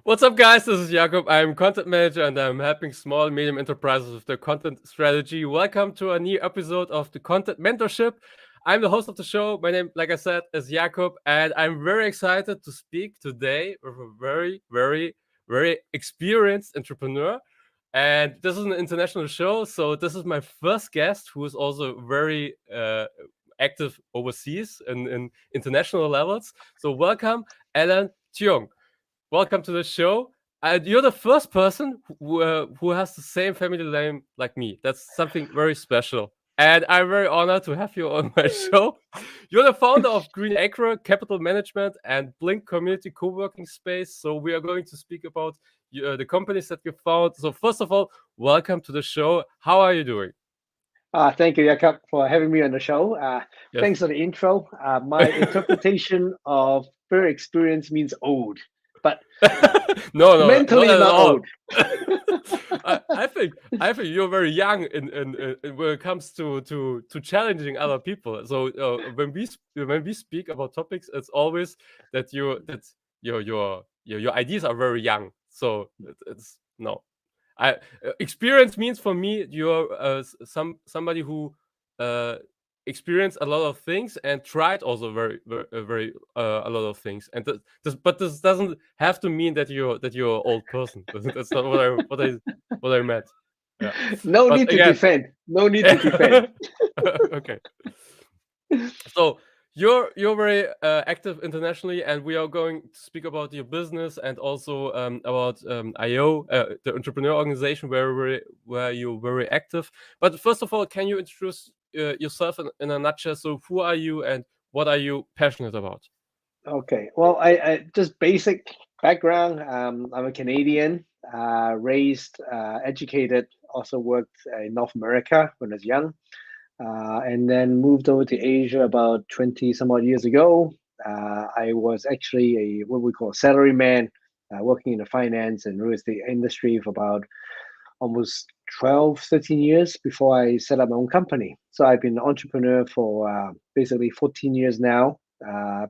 What's up, guys? This is Jakob. I'm content manager and I'm helping small and medium enterprises with their content strategy. Welcome to a new episode of the Content Mentorship. I'm the host of the show. My name, like I said, is Jakob, and I'm very excited to speak today with a very experienced entrepreneur. And this is an international show, so this is my first guest who is also very active overseas in international levels. So welcome, Alan Cheung. Welcome to the show. You're the first person who has the same family name like me. That's something very special. And I'm very honored to have you on my show. You're the founder of Green Acre Capital Management and Blink Community Co-working Space. So we are going to speak about the companies that you found. So first of all, welcome to the show. How are you doing? Thank you, Jakob, for having me on the show. Yes. Thanks for the intro. My interpretation of very experienced means old, but no, mentally not at not all. old. I think you're very young in when it comes to challenging other people. So when we speak about topics, it's always that your ideas are very young. So it's no. Experience means for me you're somebody who experienced a lot of things and tried also very a lot of things. And this doesn't have to mean that you're an old person. That's not what I meant. Yeah. No But need to again, defend. No need to defend. okay. So you're very active internationally, and we are going to speak about your business and also about IO, the entrepreneur organization where you're very active. But first of all, can you introduce yourself in a nutshell? So who are you and what are you passionate about? Okay. Well, I just basic background. I'm a Canadian, raised, educated, also worked in North America when I was young. And then moved over to Asia about 20 some odd years ago. I was actually what we call salaryman, working in the finance and real estate industry for about almost 12, 13 years before I set up my own company. So I've been an entrepreneur for basically 14 years now,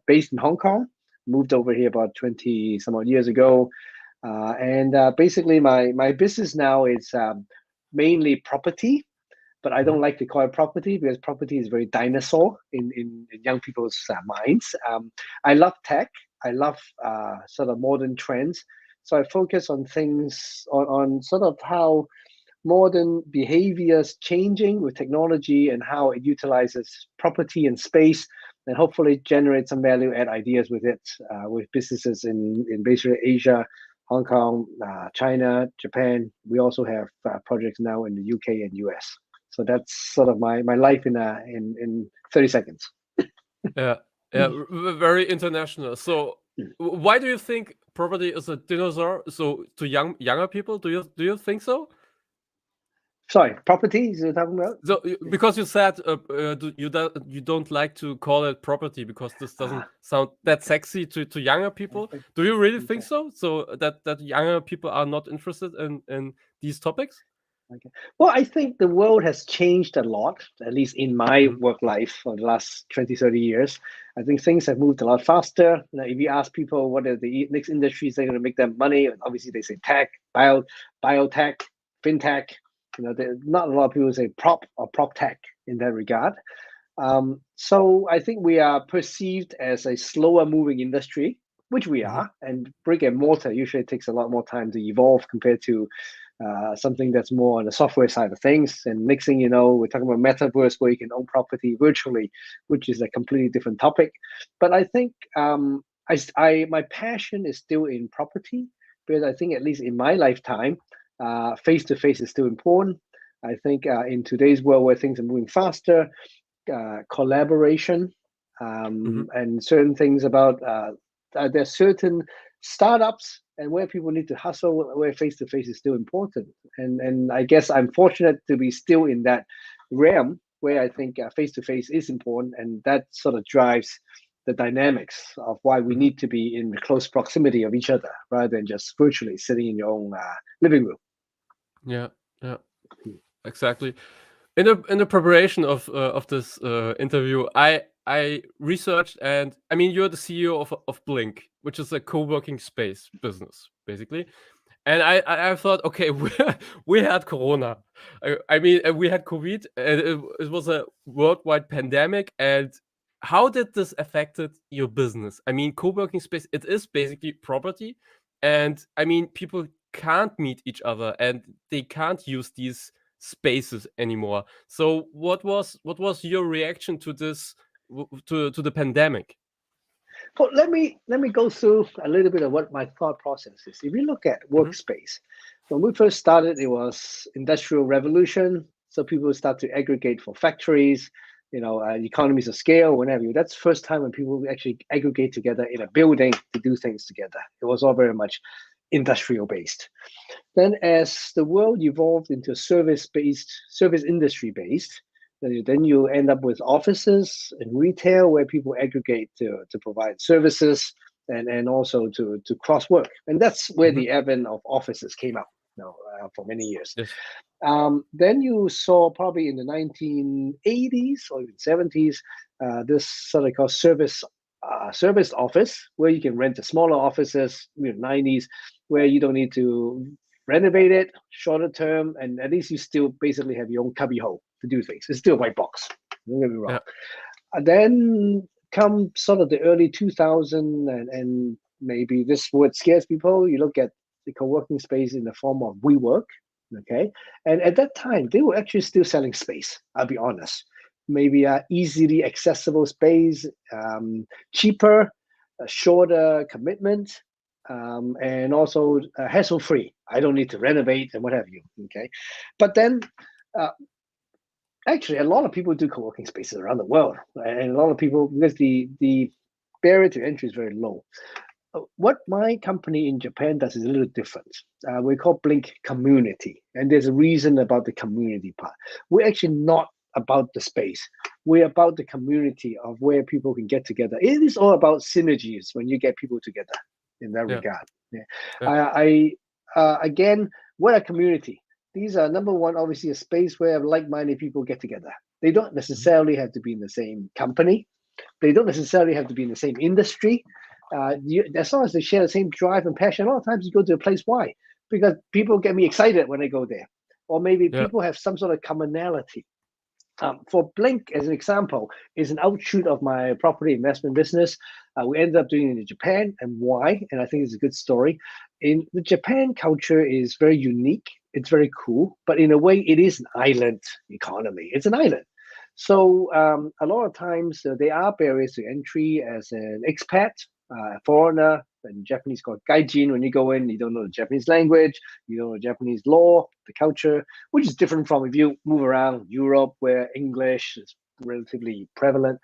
based in Hong Kong, moved over here about 20 some odd years ago. And basically my business now is mainly property, but I don't like to call it property because property is very dinosaur in young people's minds. I love tech. I love sort of modern trends. So I focus on things on sort of how modern behaviors changing with technology and how it utilizes property and space and hopefully generate some value add ideas with it with businesses in basically Asia, Hong Kong, China, Japan. We also have projects now in the UK and US. So that's sort of my life in 30 seconds. Yeah, very international. So why do you think property is a dinosaur? So to younger people, do you think so? Sorry, property you're talking about? So because you said you don't like to call it property because this doesn't Ah, sound that okay. sexy to younger people. Okay. Do you really think Okay. so? So that younger people are not interested in these topics? Okay. Well, I think the world has changed a lot, at least in my Mhm. work life for the last 20, 30 years. I think things have moved a lot faster. If you ask people what are the next industries that are going to make them money, obviously they say tech, biotech, fintech. Not a lot of people say prop or prop tech in that regard. So I think we are perceived as a slower moving industry, which we Mhm. are. And brick and mortar usually takes a lot more time to evolve compared to something that's more on the software side of things. And next thing you know, we're talking about metaverse where you can own property virtually, which is a completely different topic. But I think my passion is still in property because I think at least in my lifetime, face to face is still important. I think in today's world where things are moving faster, collaboration Mhm. and certain things about there's certain startups and where people need to hustle where face to face is still important and I guess I'm fortunate to be still in that realm where I think face to face is important and that sort of drives the dynamics of why we Mhm. need to be in close proximity of each other rather than just virtually sitting in your own living room. Yeah. Yeah. Exactly. In the preparation of this interview, I researched, and I mean, you're the CEO of Blink, which is a co-working space business, basically. And I thought, okay, we had Corona. I mean, we had COVID, and it was a worldwide pandemic. And how did this affected your business? I mean, co-working space, it is basically property, and I mean, people can't meet each other, and they can't use these spaces anymore. So, what was your reaction to this, to the pandemic? Well, let me go through a little bit of what my thought process is. If you look at Hmm. workspace, when we first started, it was industrial revolution. So people start to aggregate for factories, economies of scale, whatever. That's the first time when people actually aggregate together in a building to do things together. It was all very much industrial based. Then, as the world evolved into service industry based, then you end up with offices and retail where people aggregate to provide services and also to cross work. And that's where Hmm. the advent of offices came up for many years. Yes. Then you saw probably in the 1980s or even 70s this sort of called service office where you can rent the smaller offices, 90s, where you don't need to renovate it shorter term, and at least you still basically have your own cubby hole to do things. It's still a white box. Don't get me wrong. Yeah. And then come sort of the early 2000 and maybe this word scares people. You look at the co-working space in the form of WeWork, okay? And at that time, they were actually still selling space, I'll be honest. Maybe a easily accessible space, cheaper, a shorter commitment, and also hassle-free. I don't need to renovate and what have you, okay? But then uh, actually, a lot of people do co-working spaces around the world, and a lot of people, because the barrier to entry is very low. What my company in Japan does is a little different. We call Blink Community, and there's a reason about the community part. We're actually not about the space. We're about the community of where people can get together. It is all about synergies when you get people together in that Yeah. regard. Yeah. Yeah. Again, what a community. These are number one, obviously, a space where like-minded people get together. They don't Mhm. necessarily have to be in the same company. They don't necessarily have to be in the same industry. As long as they share the same drive and passion, a lot of times you go to a place. Why? Because people get me excited when I go there, or maybe Yeah. people have some sort of commonality. For Blink, as an example, is an outshoot of my property investment business. We ended up doing it in Japan, and why? And I think it's a good story. In the Japan culture is very unique. It's very cool, but in a way, it is an island economy. It's an island. So a lot of times there are barriers to entry as an expat, foreigner, in Japanese called gaijin. When you go in, you don't know the Japanese language, you don't know Japanese law, the culture, which is different from if you move around Europe where English is relatively prevalent.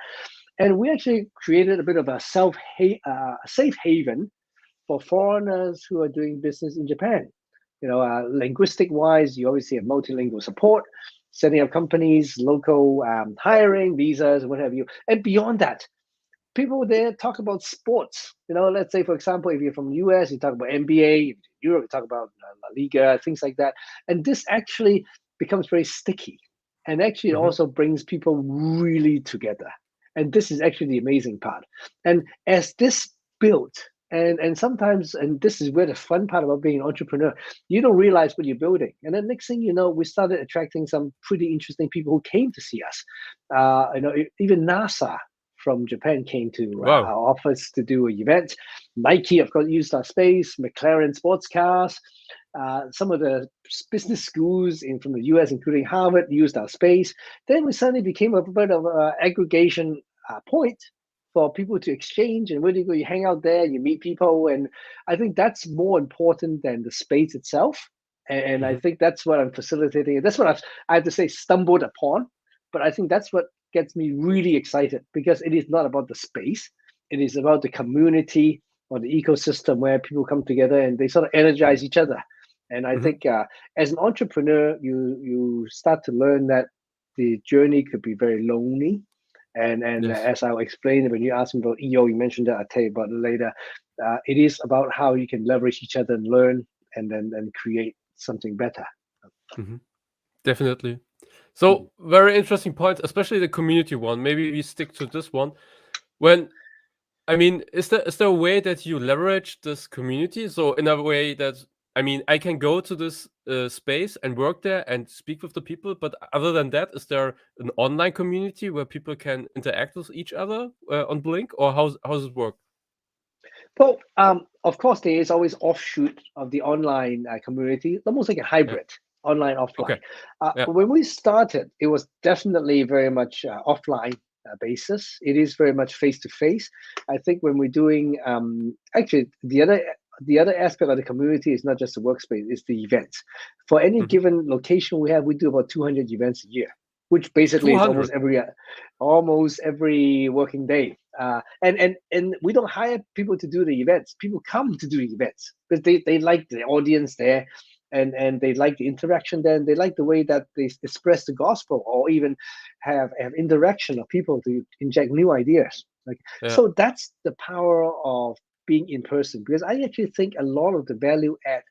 And we actually created a bit of a safe haven for foreigners who are doing business in Japan. Linguistic wise, you obviously have multilingual support, setting up companies, local hiring, visas, what have you. And beyond that, people there talk about sports. Let's say, for example, if you're from the US, you talk about NBA, Europe, you talk about La Liga, things like that. And this actually becomes very sticky. And actually, it Hmm. also brings people really together. And this is actually the amazing part. And as this built, and sometimes, and this is where the fun part about being an entrepreneur, you don't realize what you're building. And then next thing you know, we started attracting some pretty interesting people who came to see us. Even NASA from Japan came to Wow. our office to do an event. Nike, of course, used our space. McLaren sports cars. Some of the business schools from the US, including Harvard, used our space. Then we suddenly became a bit of an aggregation point for people to exchange. And when you go, you hang out there, you meet people. And I think that's more important than the space itself. And I Hmm. think that's what I'm facilitating. That's what I have to say, stumbled upon. But I think that's what gets me really excited because it is not about the space. It is about the community or the ecosystem where people come together and they sort of energize each other. And I Hmm. think as an entrepreneur, you start to learn that the journey could be very lonely. And Yes. as I'll explain, when you asked me about EO, you mentioned that. I'll tell you about it later. It is about how you can leverage each other and learn and then create something better. Hmm. Definitely. So very interesting point, especially the community one. Maybe we stick to this one. When I mean, is there a way that you leverage this community? So in a way that I mean, I can go to this space and work there and speak with the people, but other than that, is there an online community where people can interact with each other on Blink, or how's it work? Well, of course, there is always offshoot of the online community, almost like a Yeah. hybrid, online, offline. Okay. Yeah. When we started, it was definitely very much offline basis. It is very much face to face. I think when we're doing, actually, the other aspect of the community is not just the workspace; it's the events. For any Hmm. given location we have, we do about 200 events a year, which basically is 200. almost every working day. And we don't hire people to do the events. People come to do the events because they like the audience there, and they like the interaction there, and they like the way that they express the gospel, or even have interaction of people to inject new ideas. Like, Yeah. so that's the power of being in person, because I actually think a lot of the value add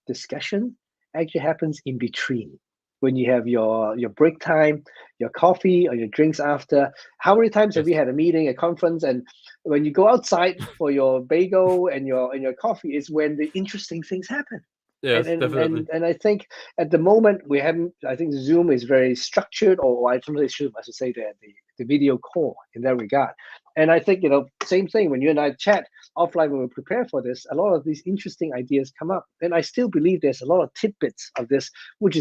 discussion actually happens in between, when you have your break time, your coffee or your drinks after. How many times have Yes. you had a meeting, a conference, and when you go outside for your bagel and your coffee is when the interesting things happen. And Yes. and Definitely. and, and I think at the moment we haven't. I think Zoom is very structured, or I don't know, I should say that the video call in that regard. And I think, same thing when you and I chat offline when we prepare for this, a lot of these interesting ideas come up. And I still believe there's a lot of tidbits of this which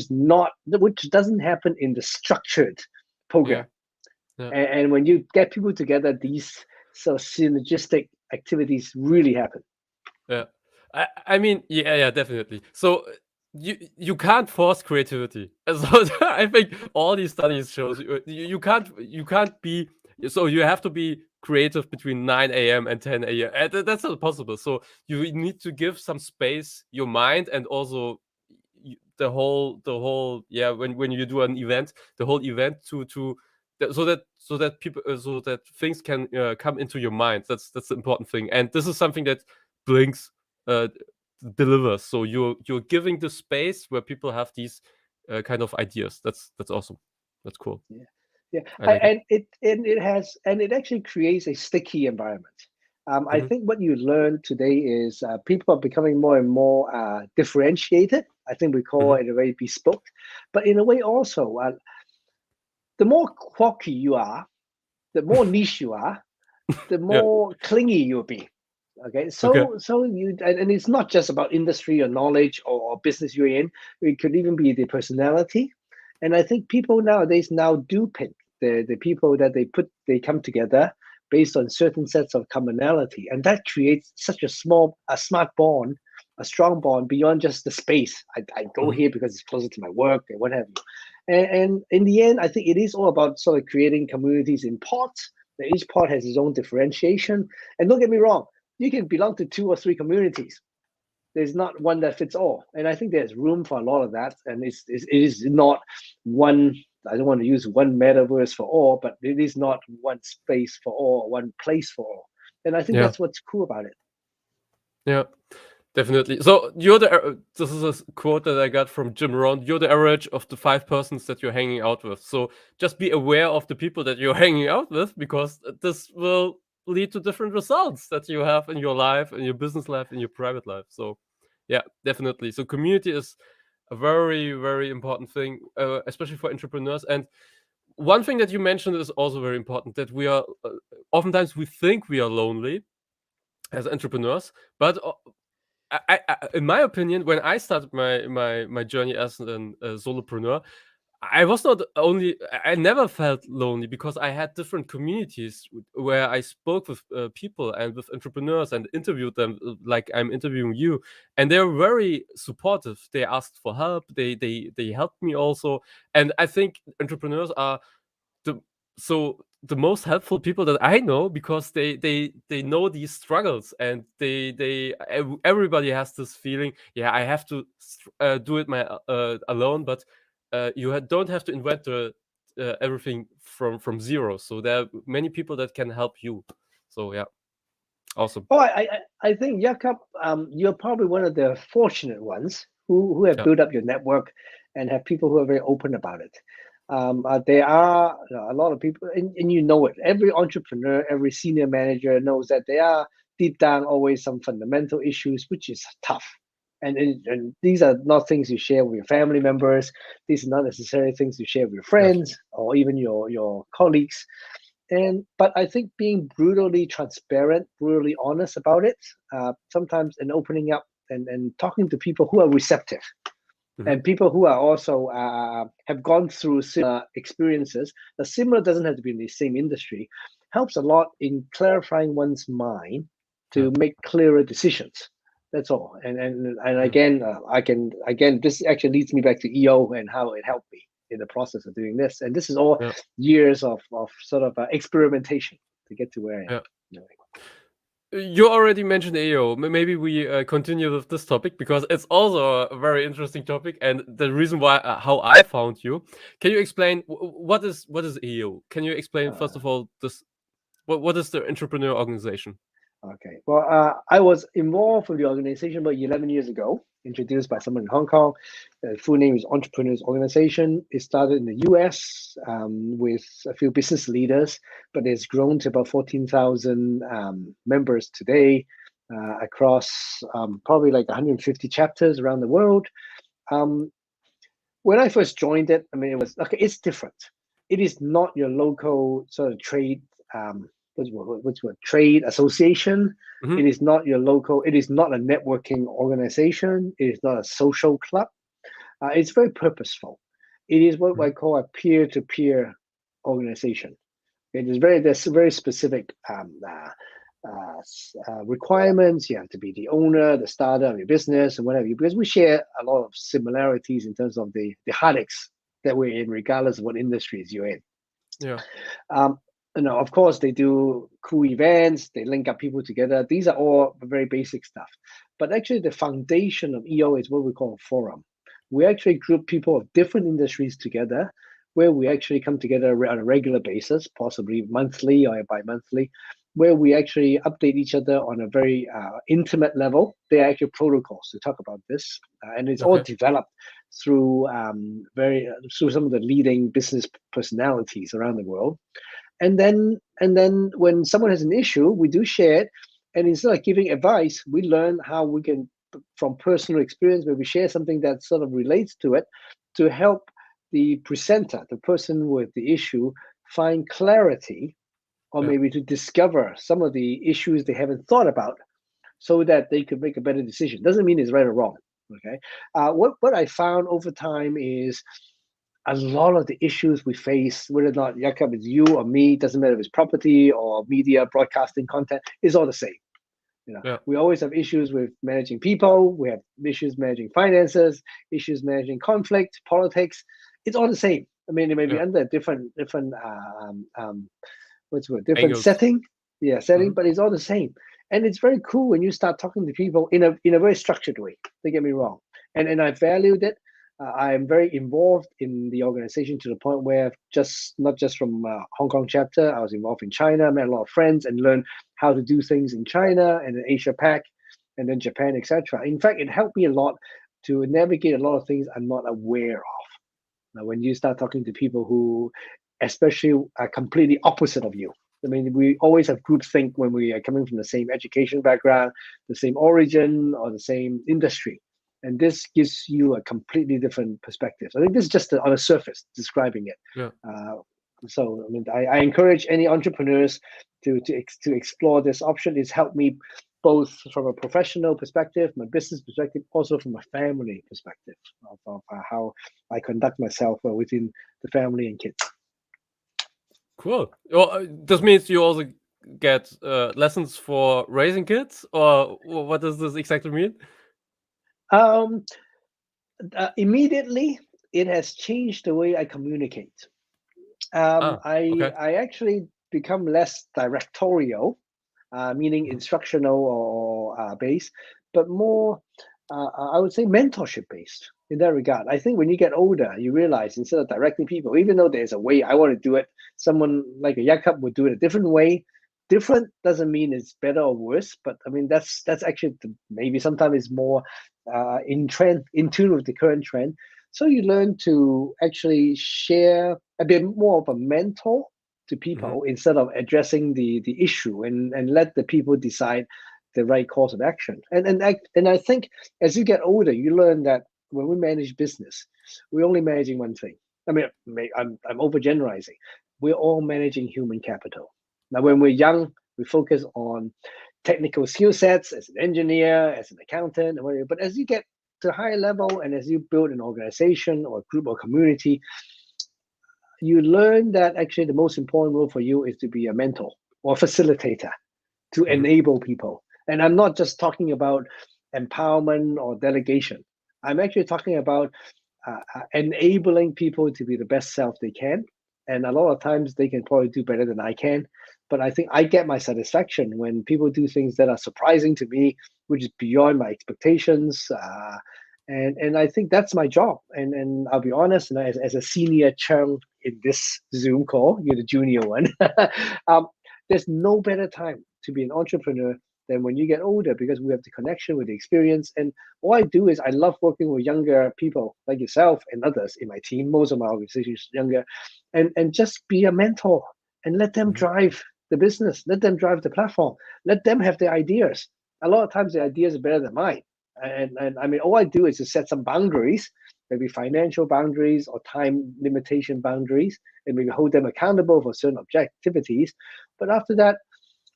doesn't happen in the structured Yeah. program. Yeah. And when you get people together, these sort of synergistic activities really happen. Yeah. I mean, yeah, definitely. So you can't force creativity. So I think all these studies shows you can't be, so you have to be creative between 9 a.m. and 10 a.m. And that's not possible. So you need to give some space your mind, and also the whole yeah, when you do an event, the whole event so that people so that things can come into your mind. That's the important thing, and this is something that Blinks uh, delivers. So you're giving the space where people have these kind of ideas. That's awesome. That's cool. Yeah, yeah, I like it. and it actually creates a sticky environment. I Hmm. think what you learn today is people are becoming more and more differentiated. I think we call Hmm. it a very bespoke, but in a way also, the more quirky you are, the more niche you are, the Yeah. more clingy you'll be. Okay, Okay. so and it's not just about industry or knowledge or business you're in. It could even be the personality. And I think people nowadays now do pick the people that they come together based on certain sets of commonality, and that creates such a smart bond, a strong bond beyond just the space. I go Hmm. here because it's closer to my work and what have you. And in the end, I think it is all about sort of creating communities in pods. That each pod has its own differentiation. And don't get me wrong, you can belong to two or three communities. There's not one that fits all. And I think there's room for a lot of that. And it is not one, I don't want to use one metaverse for all, but it is not one space for all, one place for all. And I think Yeah. that's what's cool about it. Yeah. Definitely. So you're this is a quote that I got from Jim Rohn. You're the average of the 5 persons that you're hanging out with. So just be aware of the people that you're hanging out with, because this will lead to different results that you have in your life, in your business life, in your private life. So yeah, definitely. So community is a very, very important thing, especially for entrepreneurs. And one thing that you mentioned is also very important, that we are oftentimes we think we are lonely as entrepreneurs, but in my opinion, when I started my journey as an solopreneur, I was not only I never felt lonely, because I had different communities where I spoke with people and with entrepreneurs and interviewed them, like I'm interviewing you, and they're very supportive. They asked for help. They helped me also, and I think entrepreneurs are the the most helpful people that I know, because they know these struggles, and everybody has this feeling. Yeah, I have to do it alone, but don't have to invent everything from zero. So there are many people that can help you. So yeah, awesome. Oh, I think, Jakob, you're probably one of the fortunate ones who have Yeah. built up your network and have people who are very open about it. There are a lot of people, and you know it. Every entrepreneur, every senior manager knows that there are deep down always some fundamental issues, which is tough. And these are not things you share with your family members. These are not necessarily things you share with your Yes. friends or even your colleagues. But I think being brutally transparent, brutally honest about it, sometimes, and opening up and talking to people who are receptive Hmm. and people who are also have gone through similar experiences. The similar doesn't have to be in the same industry. Helps a lot in clarifying one's mind Yeah. to make clearer decisions. That's all. And Yeah. again, I can again. This actually leads me back to EO and how it helped me in the process of doing this. And this is all Yeah. years of sort of experimentation to get to where I am. Yeah. You know. You already mentioned AO. Maybe we continue with this topic because it's also a very interesting topic, and the reason why how I found you. Can you explain what is AO? Can you explain first Uh, of all this? What is the entrepreneur organization? Okay. Well, I was involved with the organization about 11 years ago, introduced by someone in Hong Kong. The full name is Entrepreneurs Organization. It started in the US with a few business leaders, but it's grown to about 14,000 members today across probably like 150 chapters around the world. Um, when I first joined it, I mean, it was okay. It's different. It is not your local sort of trade, what's what trade association. Hmm. It is not your local. It is not a networking organization. It is not a social club. It's very purposeful. It is what I Hmm. call a peer-to-peer organization. There's very specific requirements. You have to be the owner, the starter of your business, and whatever. Because we share a lot of similarities in terms of the heartaches that we're in, regardless of what industries you're in. Yeah. Um, of course, they do cool events. They link up people together. These are all very basic stuff. But actually, the foundation of EO is what we call a forum. We actually group people of different industries together, where we actually come together on a regular basis, possibly monthly or bi-monthly, where we actually update each other on a very intimate level. There are actually protocols to talk about this, and it's all Okay. developed through through some of the leading business personalities around the world. And then when someone has an issue, we do share it, and instead of giving advice, we learn how we can, from personal experience, where we share something that sort of relates to it, to help the presenter, the person with the issue, find clarity, or Yeah. maybe to discover some of the issues they haven't thought about, so that they could make a better decision. Doesn't mean it's right or wrong. Okay. What I found over time is a lot of the issues we face, whether or not Jakob is you or me, doesn't matter if it's property or media, broadcasting content, is all the same. Yeah. We always have issues with managing people. We have issues managing finances, issues managing conflict, politics. It's all the same. I mean, it may be Yeah. under a different what's the word, different Angles. setting, yeah, setting, Hmm. but it's all the same. And it's very cool when you start talking to people in a very structured way. Don't get me wrong, and I valued it. I am very involved in the organization to the point where just not just from Hong Kong chapter, I was involved in China, met a lot of friends, and learned how to do things in China and in Asia Pac, and then Japan, etc. In fact, it helped me a lot to navigate a lot of things I'm not aware of. Now, when you start talking to people who, especially, are completely opposite of you. I mean, we always have groupthink when we are coming from the same education background, the same origin, or the same industry. And this gives you a completely different perspective. So I think this is just on the surface describing it. Yeah. So I mean, I encourage any entrepreneurs to explore this option. It's helped me both from a professional perspective, my business perspective, also from a family perspective of how I conduct myself within the family and kids. Cool. Well, this means you also get lessons for raising kids, or what does this exactly mean? Um, Immediately, it has changed the way I communicate. Ah. I Okay. I actually become less directorial, meaning Mhm. instructional or based, but more, I would say, mentorship based in that regard. I think when you get older, you realize instead of directing people, even though there's a way I want to do it, someone like a Jakob would do it a different way. Different doesn't mean it's better or worse, but I mean that's actually maybe sometimes it's more in tune with the current trend. So you learn to actually share a bit more of a mentor to Hmm. people instead of addressing the issue, and let the people decide the right course of action. And I think as you get older, you learn that when we manage business, we're only managing one thing. I mean, I'm overgeneralizing. We're all managing human capital. Now, when we're young, we focus on technical skill sets as an engineer, as an accountant, and whatever. But as you get to a higher level and as you build an organization or a group or community, you learn that actually the most important role for you is to be a mentor or facilitator to Hmm. enable people. And I'm not just talking about empowerment or delegation. I'm actually talking about enabling people to be the best self they can. And a lot of times they can probably do better than I can. But I think I get my satisfaction when people do things that are surprising to me, which is beyond my expectations. And I think that's my job. And I'll be honest, and as a senior Cheung in this Zoom call, you're the junior one. um, there's no better time to be an entrepreneur than when you get older, because we have the connection with the experience. And all I do is I love working with younger people like yourself and others in my team. Most of my organization is younger, and just be a mentor and let them Hmm. drive the business, let them drive the platform, let them have the ideas. A lot of times the ideas are better than mine. And I mean, all I do is to set some boundaries, maybe financial boundaries or time limitation boundaries, and maybe hold them accountable for certain objectivities. But after that,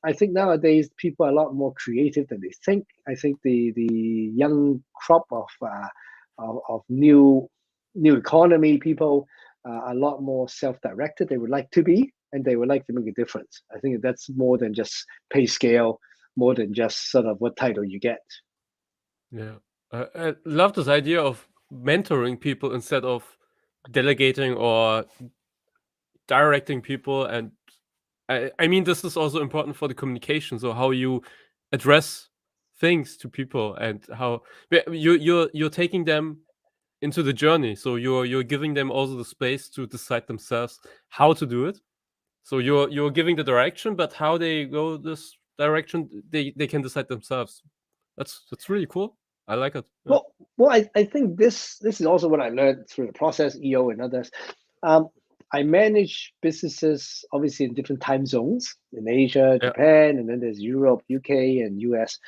I think nowadays people are a lot more creative than they think. I think the young crop of new economy people are a lot more self-directed. They would like to be, and they would like to make a difference. I think that's more than just pay scale, more than just sort of what title you get. Yeah, I love this idea of mentoring people instead of delegating or directing people. And I mean, this is also important for the communication. So how you address things to people, and how you're taking them into the journey. So you're giving them also the space to decide themselves how to do it. So you're giving the direction, but how they go this direction, they can decide themselves. That's really cool. I like it. Yeah. Well, I think this is also what I learned through the process, EO and others. Um, I manage businesses obviously in different time zones in Asia, Yeah. Japan, and then there's Europe, UK, and US.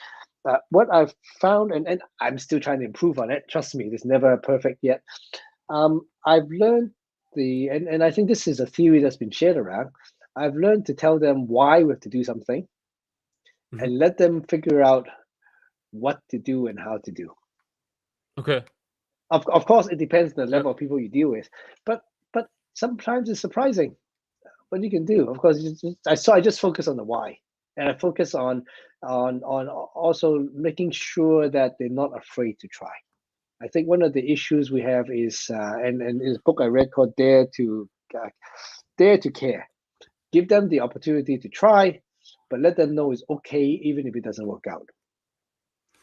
What I've found, and I'm still trying to improve on it. Trust me, it's never perfect yet. I've learned and I think this is a theory that's been shared around. I've learned to tell them why we have to do something Mhm. and let them figure out what to do and how to do. Okay. Of course, it depends on the Yeah. level of people you deal with, but sometimes it's surprising what you can do. Of course, I just focus on the why, and I focus on also making sure that they're not afraid to try. I think one of the issues we have is, and in a book I read called Dare to Care. Give them the opportunity to try, but let them know it's okay even if it doesn't work out.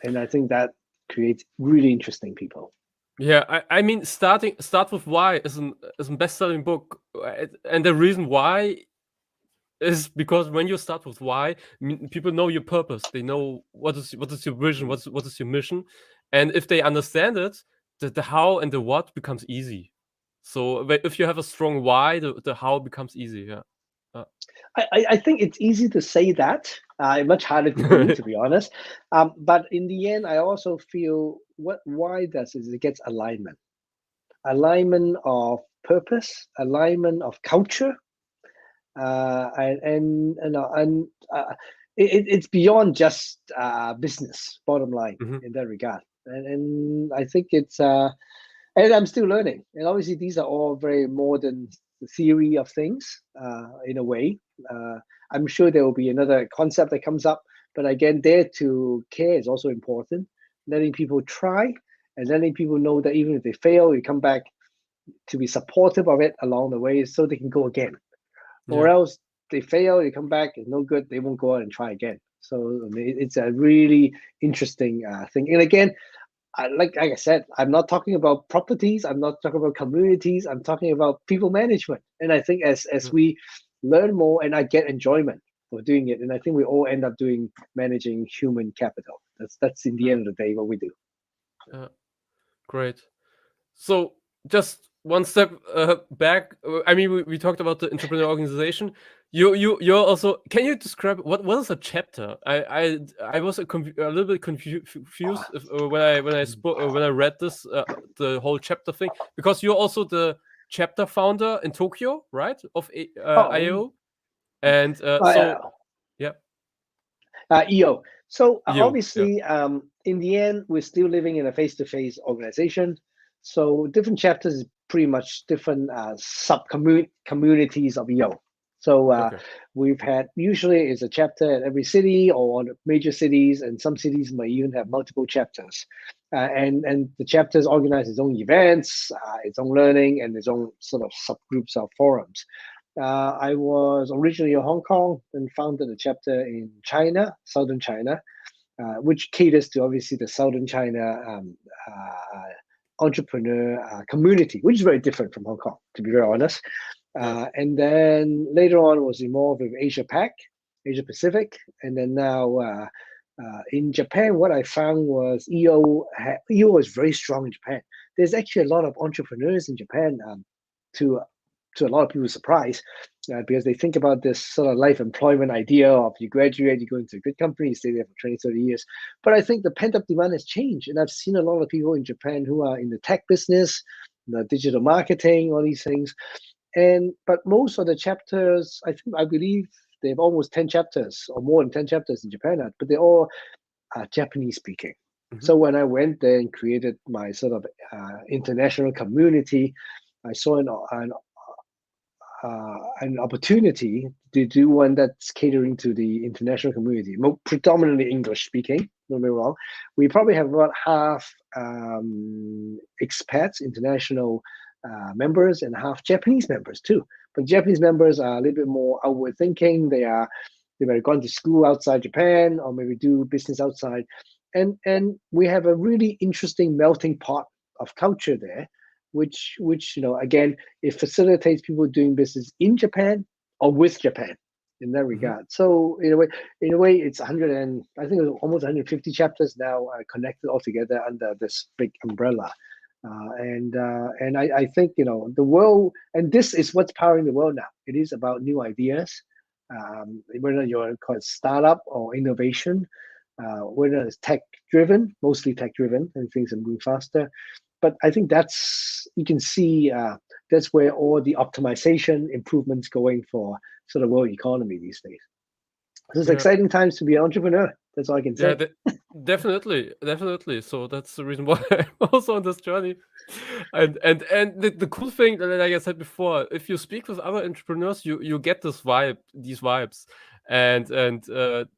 And I think that creates really interesting people. Yeah, I mean, start with why is an best-selling book, and the reason why is because when you start with why, people know your purpose. They know what is your vision, what is your mission, and if they understand it, the how and the what becomes easy. So if you have a strong why, the how becomes easy. Yeah. I think it's easy to say that, much harder to do, to be honest. But in the end, I also feel what why does is it gets alignment, alignment of purpose, alignment of culture, and it's beyond just business. Bottom line, Mhm. in that regard, and I think and I'm still learning. And obviously, these are all very modern theory of things in a way. I'm sure there will be another concept that comes up, but again, dare to care is also important. Letting people try and letting people know that even if they fail, you come back to be supportive of it along the way so they can go again. Or Yeah. else they fail, you come back, it's no good, they won't go out and try again. So I mean, it's a really interesting thing. And again, like I said, I'm not talking about properties. I'm not talking about communities. I'm talking about people management. And I think as Yeah. we learn more, and I get enjoyment for doing it, and I think we all end up doing managing human capital. That's in the Yeah. end of the day what we do. Yeah. Great. So just one step back. I mean, we talked about the entrepreneur organization. You're also. Can you describe what is a chapter? I was a little bit confused when I read this the whole chapter thing, because you're also the chapter founder in Tokyo, right? Of Oh, IO, and uh, yeah, EO. So you, yeah, obviously, in the end, we're still living in a face-to-face organization. So different chapters is pretty much different communities of EO. So okay, we've had usually it's a chapter in every city or on major cities, and some cities might even have multiple chapters. And the chapters organize its own events, its own learning, and its own sort of subgroups or forums. I was originally in Hong Kong and founded a chapter in China, southern China, which caters to obviously the southern China entrepreneur community, which is very different from Hong Kong, to be very honest. yeah, And then later on was involved with Asia Pac, Asia Pacific, and then now in Japan, what I found was EO is very strong in Japan. There's actually a lot of entrepreneurs in Japan, to a lot of people's surprise, because they think about this sort of life employment idea of you graduate, you go into a good company, you stay there for 20, 30 years. But I think the pent-up demand has changed. And I've seen a lot of people in Japan who are in the tech business, the digital marketing, all these things. But most of the chapters, I believe they have almost 10 chapters or more than 10 chapters in Japan, but they're all Japanese speaking. hmm, So when I went there and created my sort of international community, I saw an opportunity to do one that's catering to the international community, predominantly English speaking. Don't get me wrong. We probably have about half expats, international members, and half Japanese members too. But Japanese members are a little bit more outward thinking. They might have gone to school outside Japan or maybe do business outside, and we have a really interesting melting pot of culture there, which again, it facilitates people doing business in Japan or with Japan in that hmm, regard. So in a way, it's 100 and I think it's almost 150 chapters now connected all together under this big umbrella. And I think the world, and this is what's powering the world now. It is about new ideas, whether you're called startup or innovation, whether it's tech driven, mostly tech driven, and things are moving faster. But I think you can see that's where all the optimization improvements going for sort of world economy these days. So it's yeah. exciting times to be an entrepreneur. That's all I can Yeah, say. definitely, definitely. So that's the reason why I'm also on this journey. And the cool thing, like I said before, if you speak with other entrepreneurs, you get these vibes, and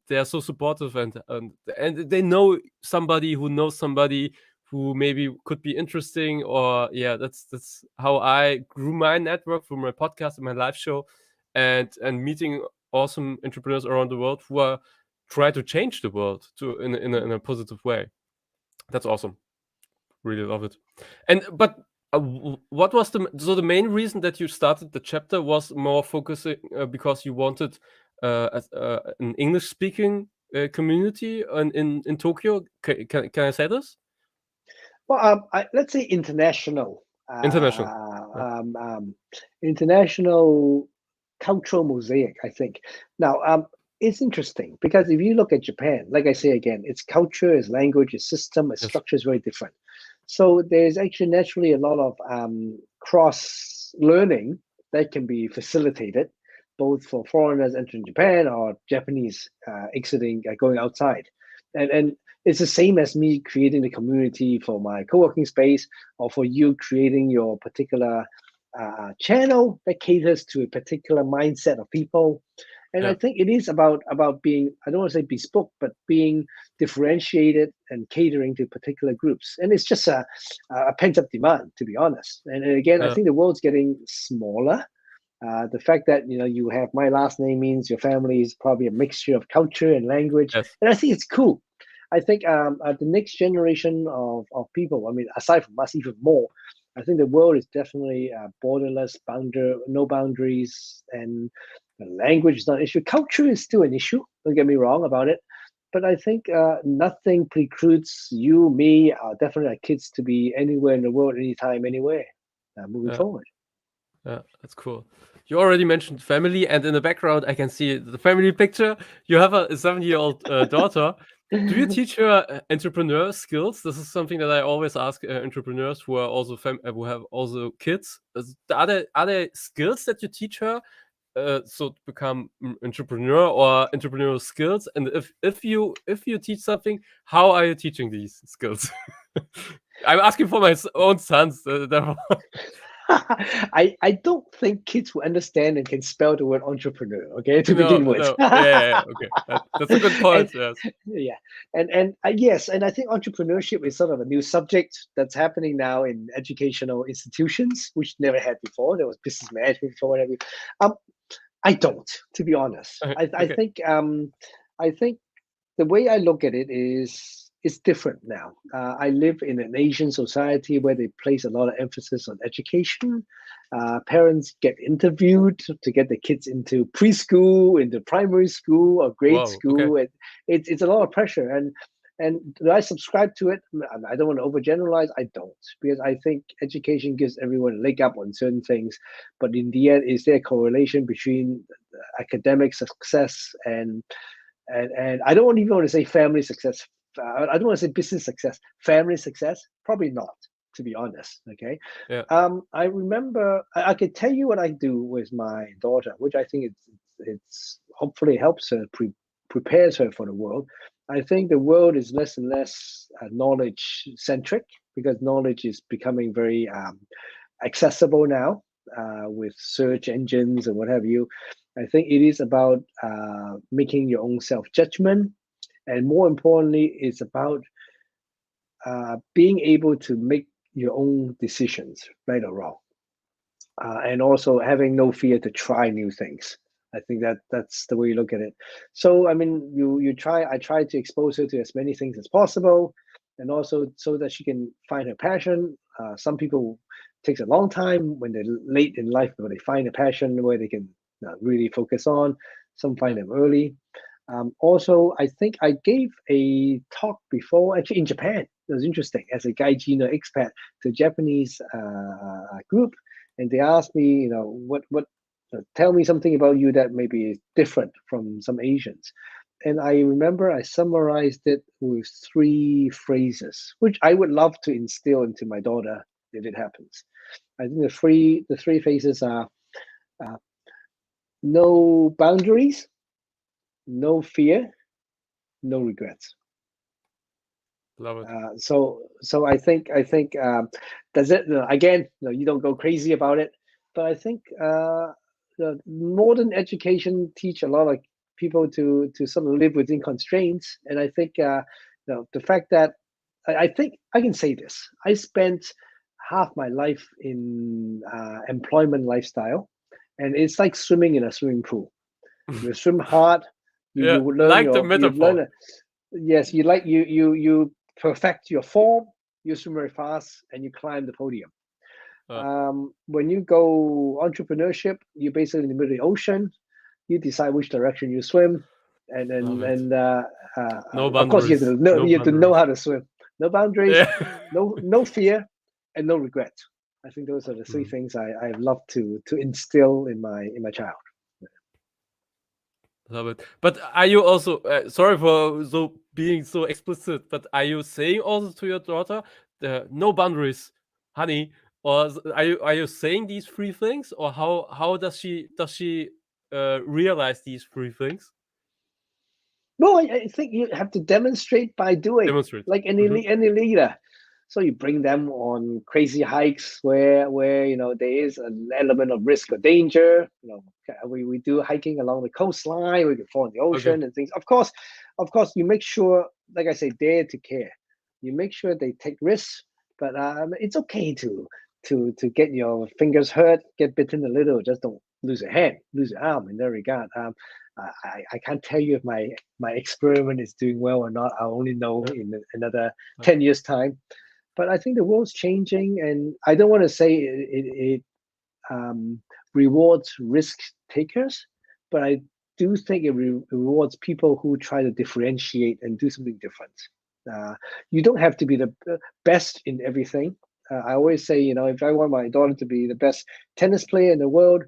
they are so supportive, and they know somebody who knows somebody who maybe could be interesting, or yeah, that's how I grew my network through my podcast and my live show, and meeting awesome entrepreneurs around the world who are try to change the world to in a positive way. That's awesome. Really love it. And but what was the main reason that you started the chapter was more focusing because you wanted an English speaking community in Tokyo. Can I say this? Well, let's say international, International. Yeah. international cultural mosaic. I think now it's interesting because if you look at Japan, like I say again, its culture, its language, its system, its Yes. structure is very different. So there's actually naturally a lot of cross learning that can be facilitated, both for foreigners entering Japan or Japanese exiting, going outside, and it's the same as me creating the community for my co-working space or for you creating your particular channel that caters to a particular mindset of people. And I Yeah. think it is about being, I don't want to say bespoke, but being differentiated and catering to particular groups. And it's just a pent-up demand, to be honest. And again, I Yeah. think the world's getting smaller. The fact that you have my last name means your family is probably a mixture of culture and language, Yes. and I think it's cool. I think the next generation of people, I mean, aside from us, even more. I think the world is definitely borderless, no boundaries, and language is not an issue. Culture is still an issue. Don't get me wrong about it, but I think nothing precludes you, me, definitely our kids to be anywhere in the world, anytime, anywhere. moving forward. Yeah, that's cool. You already mentioned family, and in the background, I can see the family picture. You have a 7-year-old daughter. Do you teach her entrepreneur skills? This is something that I always ask entrepreneurs who are also who have also kids. Are there skills that you teach her so to become entrepreneur or entrepreneurial skills? And if you teach something, how are you teaching these skills? I'm asking for my own sons. I don't think kids will understand and can spell the word entrepreneur. Okay, to No, begin with. no, yeah, okay, that's a good point. and Yes, yeah, and yes, and I think entrepreneurship is sort of a new subject that's happening now in educational institutions, which never had before. There was business management before, whatever. Um, I don't, to be honest. okay, I think the way I look at it is it's different now. I live in an Asian society where they place a lot of emphasis on education. Parents get interviewed to get the kids into preschool, into primary school or grade wow, okay, school, and it's a lot of pressure. And do I subscribe to it? I don't want to overgeneralize. I don't, because I think education gives everyone a leg up on certain things, but in the end, is there a correlation between academic success and I don't even want to say family success. I don't want to say business success. Family success, probably not, to be honest. Okay. yeah, I remember I could tell you what I do with my daughter, which I think it's hopefully helps her prepares her for the world. I think the world is less and less knowledge centric because knowledge is becoming very accessible now with search engines and what have you. I think it is about making your own self judgment, and more importantly, it's about being able to make your own decisions, right or wrong, and also having no fear to try new things. I think that's the way you look at it. So I mean, I try to expose her to as many things as possible, and also so that she can find her passion. Some people takes a long time when they're late in life, but they find a passion where they can really focus on. Some yeah, find them early. Also, I think I gave a talk before, actually in Japan. It was interesting as a gaijin or expat to a Japanese group, and they asked me, what tell me something about you that maybe is different from some Asians. And I remember I summarized it with 3 phrases, which I would love to instill into my daughter if it happens. I think the three phases are uh, no boundaries, no fear, no regrets. love it. So I think does it again? You don't go crazy about it, but I think the modern education teach a lot of people to sort of live within constraints, and I think the fact that I think I can say this: I spent half my life in employment lifestyle, and it's like swimming in a swimming pool. You swim hard, Yeah, you would learn like the your you learn metaphor. yes, you like you perfect your form, you swim very fast, and you climb the podium. Uh, When you go entrepreneurship, you're basically in the middle of the ocean. You decide which direction you swim, and love then it. No of course boundaries. No you have to know boundaries. how to swim. No boundaries, Yeah. no fear, and no regret. I think those are the three Mm, things I love to instill in my child. love it. But are you also sorry for being so explicit? But are you saying also to your daughter, no boundaries, honey? Or are you saying these 3 things, or how does she realize these 3 things? No, I think you have to demonstrate by doing, Demonstrate. like any Hmm. any leader. So you bring them on crazy hikes where there is an element of risk or danger. We do hiking along the coastline. We can fall in the Okay. ocean and things. Of course, you make sure, like I say, dare to care. You make sure they take risks, but it's okay to get your fingers hurt, get bitten a little. Just don't lose a hand, lose an arm in that regard. I can't tell you if my experiment is doing well or not. I'll only know Yeah. in another Yeah. 10 years time. But I think the world's changing, and I don't want to say it rewards risk takers, but I do think it rewards people who try to differentiate and do something different. You don't have to be the best in everything. I always say, if I want my daughter to be the best tennis player in the world,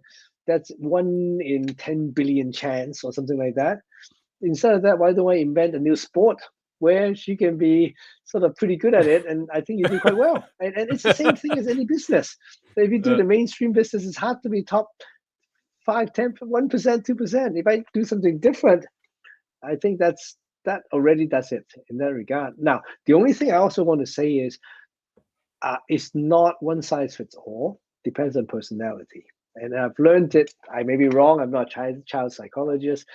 that's 1 in 10 billion chance or something like that. Instead of that, why don't I invent a new sport where she can be sort of pretty good at it? And I think you do quite well. And it's the same thing as any business. So if you do the mainstream business, it's hard to be top 5, 10, 1%, 2%. If I do something different, I think that already does it in that regard. Now, the only thing I also want to say is it's not one size fits all. Depends on personality. And I've learned it. I may be wrong. I'm not a child psychologist.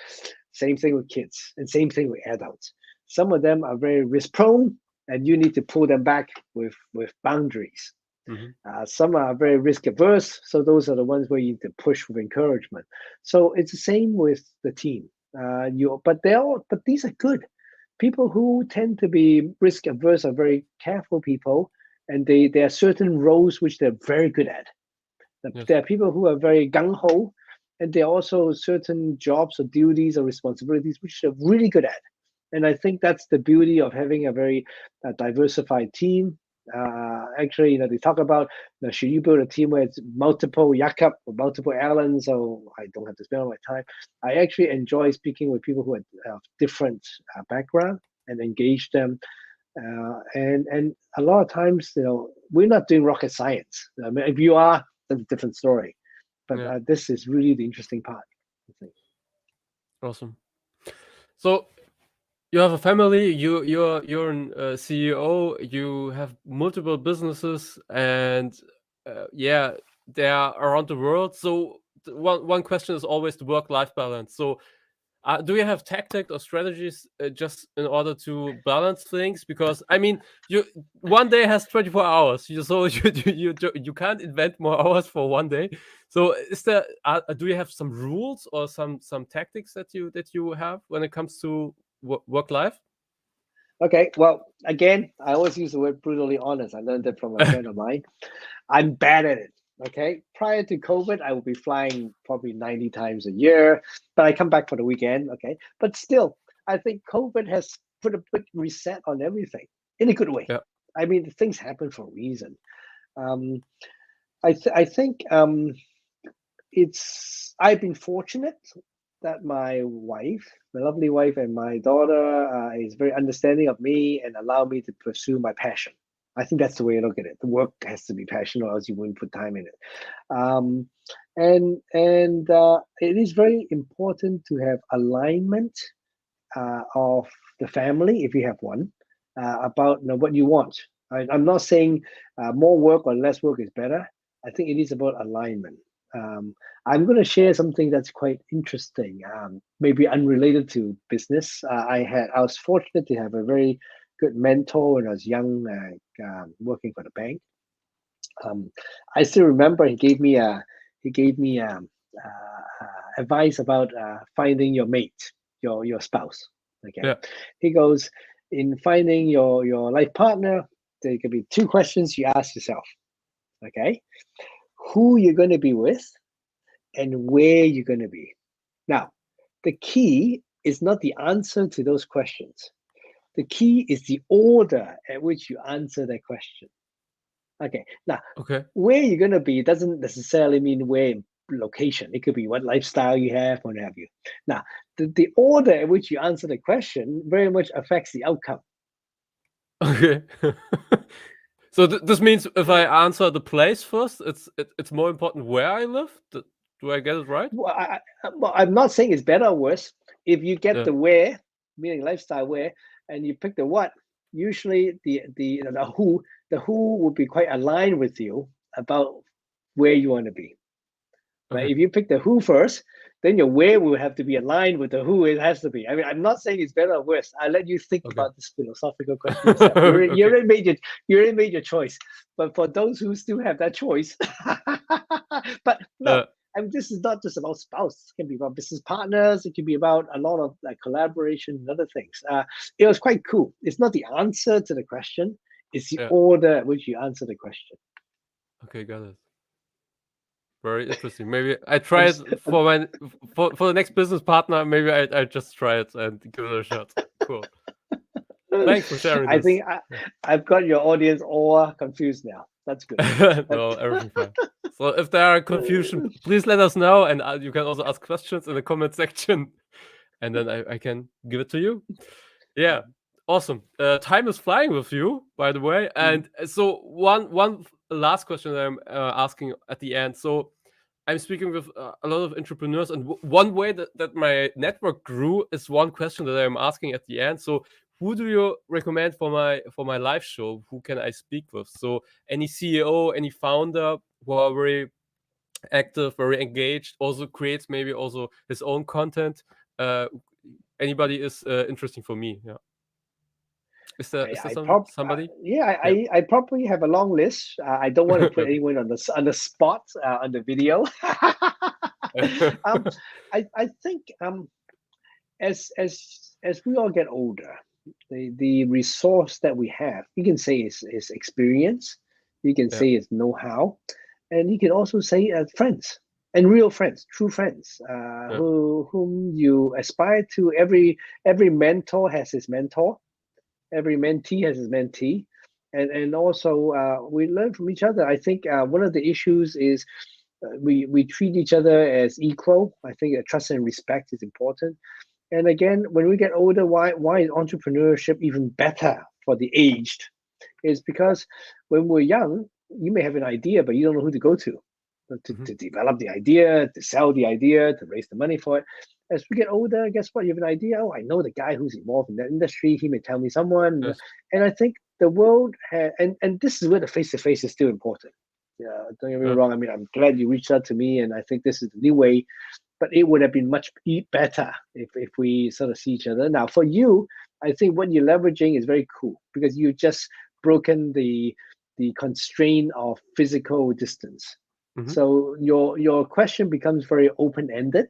Same thing with kids and same thing with adults. Some of them are very risk prone and you need to pull them back with boundaries. Some are very risk averse. So those are the ones where you need to push with encouragement. So it's the same with the team. But these are good. People who tend to be risk averse are very careful people, and there are certain roles which they're very good at. Yes. There are people who are very gung-ho, and there are also certain jobs or duties or responsibilities which they're really good at. And I think that's the beauty of having a very diversified team. Actually, they talk about, should you build a team where it's multiple Jakob or multiple Allen, so I don't have to spend all my time. I actually enjoy speaking with people who have different background and engage them. And a lot of times, we're not doing rocket science. I mean, if you are, that's a different story. But this is really the interesting part, I think. Awesome. So you have a family. You're a CEO. You have multiple businesses, and they are around the world. So one question is always the work-life balance. So do you have tactics or strategies just in order to balance things? Because I mean, one day has 24 hours, so you can't invent more hours for one day. So do you have some rules or some tactics that you have when it comes to work life? Okay, well, again, I always use the word brutally honest. I learned that from a friend of mine. I'm bad at it. Okay, prior to COVID, I would be flying probably 90 times a year, but I come back for the weekend. Okay, but still, I think COVID has put a big reset on everything in a good way. Yeah. I mean, things happen for a reason. I think I've been fortunate that my lovely wife, and my daughter is very understanding of me and allow me to pursue my passion. I think that's the way I look at it. The work has to be passionate, or else you wouldn't put time in it. And it is very important to have alignment of the family, if you have one, about what you want. I'm not saying more work or less work is better. I think it is about alignment. I'm going to share something that's quite interesting, maybe unrelated to business. I was fortunate to have a very good mentor when I was young, working for the bank. I still remember he gave me advice about finding your mate, your spouse. Okay, yeah. He goes, in finding your life partner, there could be 2 questions you ask yourself. Okay, who you're going to be with, and where you're going to be. Now, the key is not the answer to those questions. The key is the order at which you answer that question. Okay. Now, where you're going to be doesn't necessarily mean where in location. It could be what lifestyle you have, what have you. Now, the order at which you answer the question very much affects the outcome. Okay. So this means if I answer the place first, it's more important where I live. Do I get it right? Well, I'm not saying it's better or worse. If you get the where, meaning lifestyle where, and you pick the what, usually the who would be quite aligned with you about where you want to be. Right? Okay. If you pick the who first, then your where will have to be aligned with the who it has to be. I mean, I'm not saying it's better or worse. I'll let you think about this philosophical question yourself. You already made your choice. But for those who still have that choice, but no. I mean, this is not just about spouse. It can be about business partners. It can be about a lot of collaboration and other things. It was quite cool. It's not the answer to the question. It's the order at which you answer the question. Okay, got it. Very interesting. Maybe I try it for the next business partner. Maybe I just try it and give it a shot. Cool. Thanks for sharing this. I think I've got your audience all confused now. That's good. No, everything fine. So if there are confusion, please let us know, and you can also ask questions in the comment section, and then I can give it to you. Yeah, awesome. Time is flying with you, by the way. And so one last question that I'm asking at the end. So I'm speaking with a lot of entrepreneurs, and one way that my network grew is one question that I'm asking at the end. So who do you recommend for my live show? Who can I speak with? So any CEO, any founder who are very active, very engaged, also creates maybe also his own content. Uh, Anybody is interesting for me. Yeah. Is there somebody? Yeah. I probably have a long list. I don't want to put anyone on the spot on the video. I think as we all get older, the resource that we have, you can say is experience, you can say is know-how, and you can also say friends and real friends, true friends, whom you aspire to. Every mentor has his mentor, every mentee has his mentee, and also we learn from each other. I think one of the issues is we treat each other as equal. I think trust and respect is important. And again, when we get older, why is entrepreneurship even better for the aged? Is because when we're young, you may have an idea, but you don't know who to go to develop the idea, to sell the idea, to raise the money for it. As we get older, guess what? You have an idea. Oh, I know the guy who's involved in that industry. He may tell me someone. Yes. And I think the world and this is where the face-to-face is still important. Yeah, don't get me wrong. I mean, I'm glad you reached out to me, and I think this is the new way. But it would have been much better if we sort of see each other. Now, for you, I think what you're leveraging is very cool because you just broken the constraint of physical distance. So your question becomes very open-ended.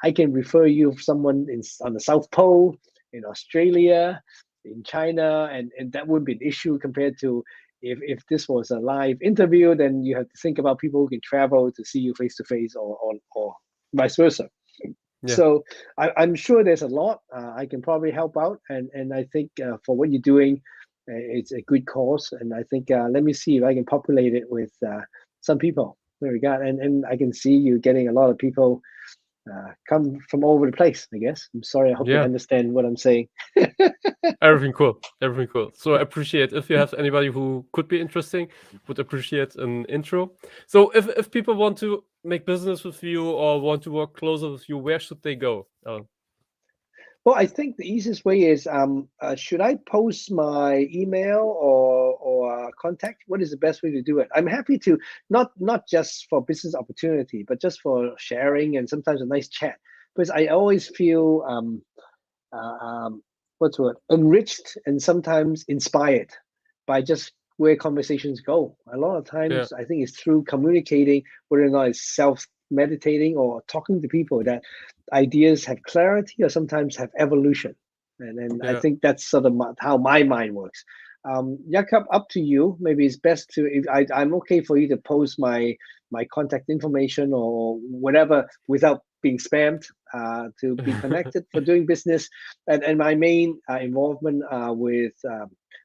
I can refer you to someone on the South Pole, in Australia, in China, and that wouldn't be an issue compared to if this was a live interview. Then you have to think about people who can travel to see you face to face, or vice versa. Yeah. So I'm sure there's a lot I can probably help out, and I think for what you're doing, it's a good cause. And I think let me see if I can populate it with some people. There we go, and I can see you getting a lot of people come from all over the place. I guess. I'm sorry. I hope you understand what I'm saying. Everything cool. So I appreciate if you have anybody who could be interesting, would appreciate an intro. So if people want to make business with you or want to work closer with you, where should they go? Well, I think the easiest way is should I post my email or contact? What is the best way to do it? I'm happy to not just for business opportunity, but just for sharing and sometimes a nice chat, because I always feel what's the word, enriched and sometimes inspired by just where conversations go. A lot of times I think it's through communicating, whether or not it's self-meditating or talking to people, that ideas have clarity or sometimes have evolution. And I think that's sort of how my mind works. Jakob, up to you. Maybe it's best to, if I'm okay for you to post my contact information or whatever without being spammed, to be connected for doing business. And my main involvement with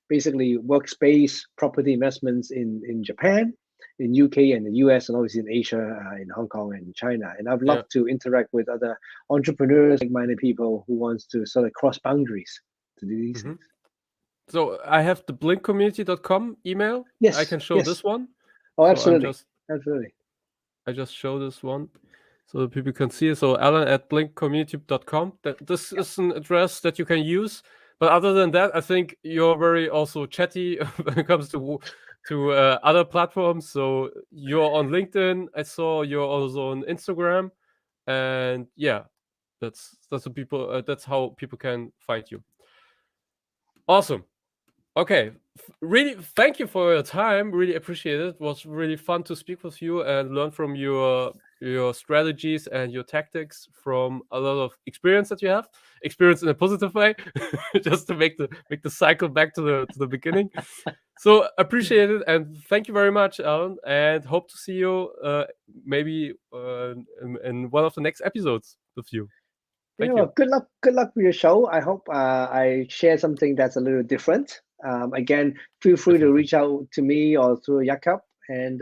basically workspace property investments in Japan, in UK and the US, and obviously in Asia, in Hong Kong and China. And I'd love to interact with other entrepreneurs, like-minded people who wants to sort of cross boundaries to do these things. So I have the blinkcommunity.com email. Yes. I can show this one. Oh, absolutely. So absolutely. I just show this one so that people can see it. So alan@blinkcommunity.com. This is an address that you can use. But other than that, I think you're very also chatty when it comes to other platforms. So you're on LinkedIn. I saw you're also on Instagram, and that's what people. That's how people can find you. Awesome. Okay, really, thank you for your time. Really appreciate it. It was really fun to speak with you and learn from your strategies and your tactics from a lot of experience that you have. Experience in a positive way, just to make the cycle back to the beginning. So appreciate it, and thank you very much, Alan. And hope to see you maybe in one of the next episodes with you. Thank you. Good luck with your show. I hope I share something that's a little different. Again, feel free to Definitely. reach out to me or through Jakob. And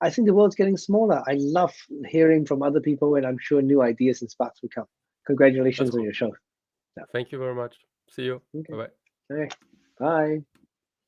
I think the world's getting smaller. I love hearing from other people, and I'm sure new ideas and sparks will come. Congratulations That's on cool. your show. Thank you very much. See you. Okay. Bye-bye. All right. Bye.